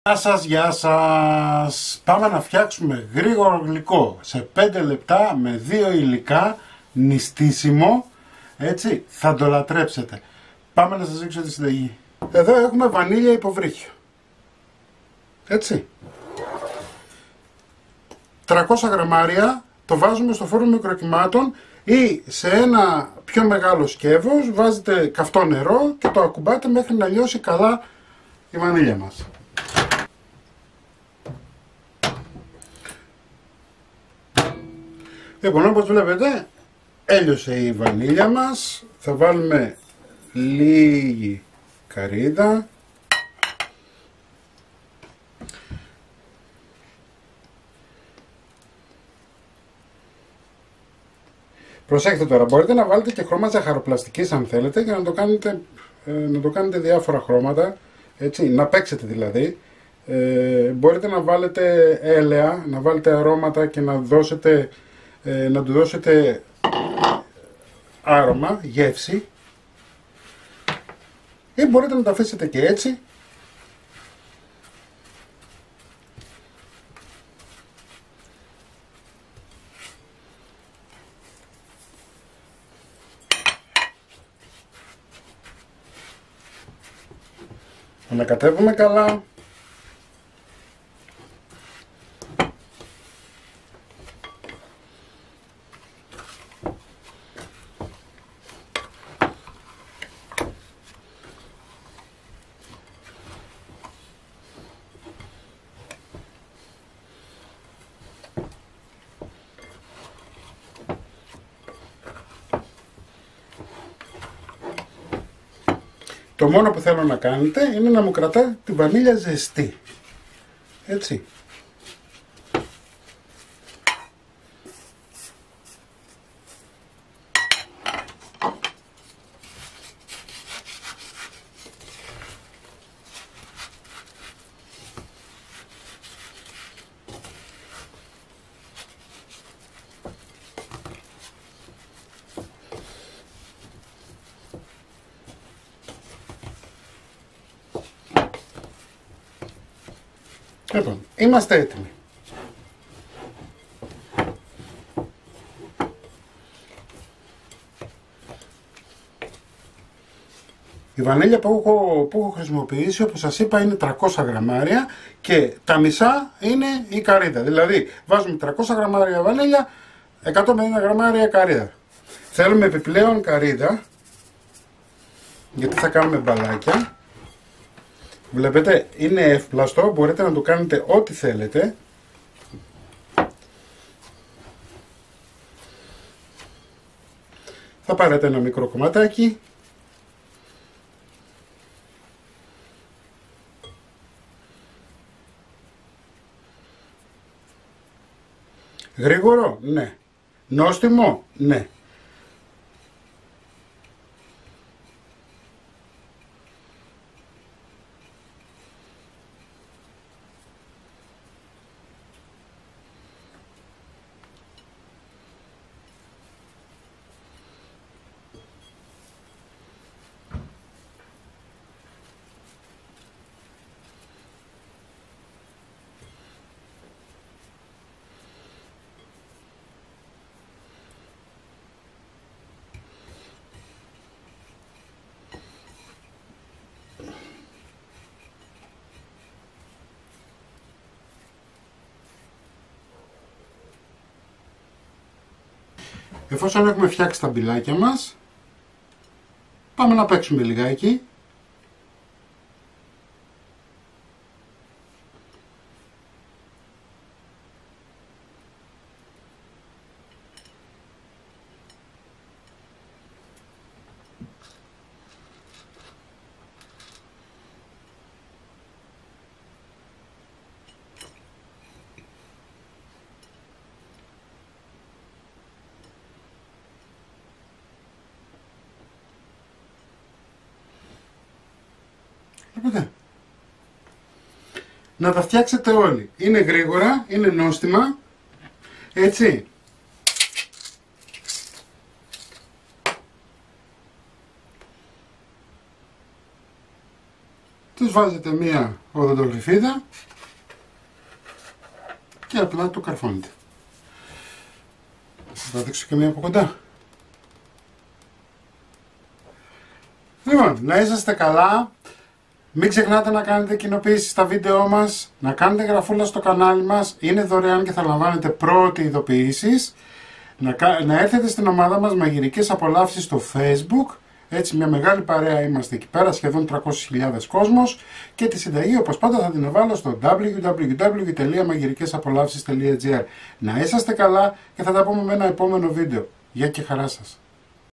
Γεια σας, γεια σας. Πάμε να φτιάξουμε γρήγορο γλυκό σε 5 λεπτά με 2 υλικά, νηστίσιμο. Έτσι, θα το λατρέψετε. Πάμε να σας δείξω τη συνταγή. Εδώ έχουμε βανίλια υποβρύχιο. Έτσι. 300 γραμμάρια το βάζουμε στο φούρνο μικροκυμάτων ή σε ένα πιο μεγάλο σκεύος βάζετε καυτό νερό και το ακουμπάτε μέχρι να λιώσει καλά η βανίλια μας. Λοιπόν, όπως βλέπετε έλειωσε η βανίλια μας. Θα βάλουμε λίγη καρύδα. Προσέξτε τώρα, μπορείτε να βάλετε και χρώμα ζαχαροπλαστικής αν θέλετε για να το κάνετε διάφορα χρώματα, έτσι, να παίξετε δηλαδή. Μπορείτε να βάλετε έλαια, να βάλετε αρώματα και να του δώσετε άρωμα, γεύση, ή μπορείτε να το αφήσετε και έτσι. Ανακατεύουμε καλά. Το μόνο που θέλω να κάνετε είναι να μου κρατάτε τη βανίλια ζεστή. Έτσι. Λοιπόν, είμαστε έτοιμοι. Η βανίλια που έχω χρησιμοποιήσει, όπως σας είπα, είναι 300 γραμμάρια και τα μισά είναι η καρύδα. Δηλαδή, βάζουμε 300 γραμμάρια βανίλια, 150 γραμμάρια καρύδα. Θέλουμε επιπλέον καρύδα, γιατί θα κάνουμε μπαλάκια. Βλέπετε, είναι εύπλαστο, μπορείτε να το κάνετε ό,τι θέλετε. Θα πάρετε ένα μικρό κομματάκι. Γρήγορο, ναι. Νόστιμο, ναι. Εφόσον έχουμε φτιάξει τα μπιλάκια μας, πάμε να παίξουμε λιγάκι. Βλέπετε. Να τα φτιάξετε όλοι. Είναι γρήγορα, είναι νόστιμα. Έτσι. Τους βάζετε μία οδοντογλυφίδα και απλά το καρφώνετε. Θα σας δείξω και μία από κοντά. Λοιπόν, να είσαστε καλά. Μην ξεχνάτε να κάνετε κοινοποίησεις στα βίντεό μας, να κάνετε γραφούλα στο κανάλι μας, είναι δωρεάν και θα λαμβάνετε πρώτη ειδοποιήσεις. Να έρθετε στην ομάδα μας Μαγειρικές Απολαύσεις στο Facebook, έτσι μια μεγάλη παρέα είμαστε εκεί πέρα, σχεδόν 300.000 κόσμος, και τη συνταγή όπως πάντα θα την βάλω στο www.magirikesapolavsis.gr. Να είσαστε καλά και θα τα πούμε με ένα επόμενο βίντεο. Γεια και χαρά σας.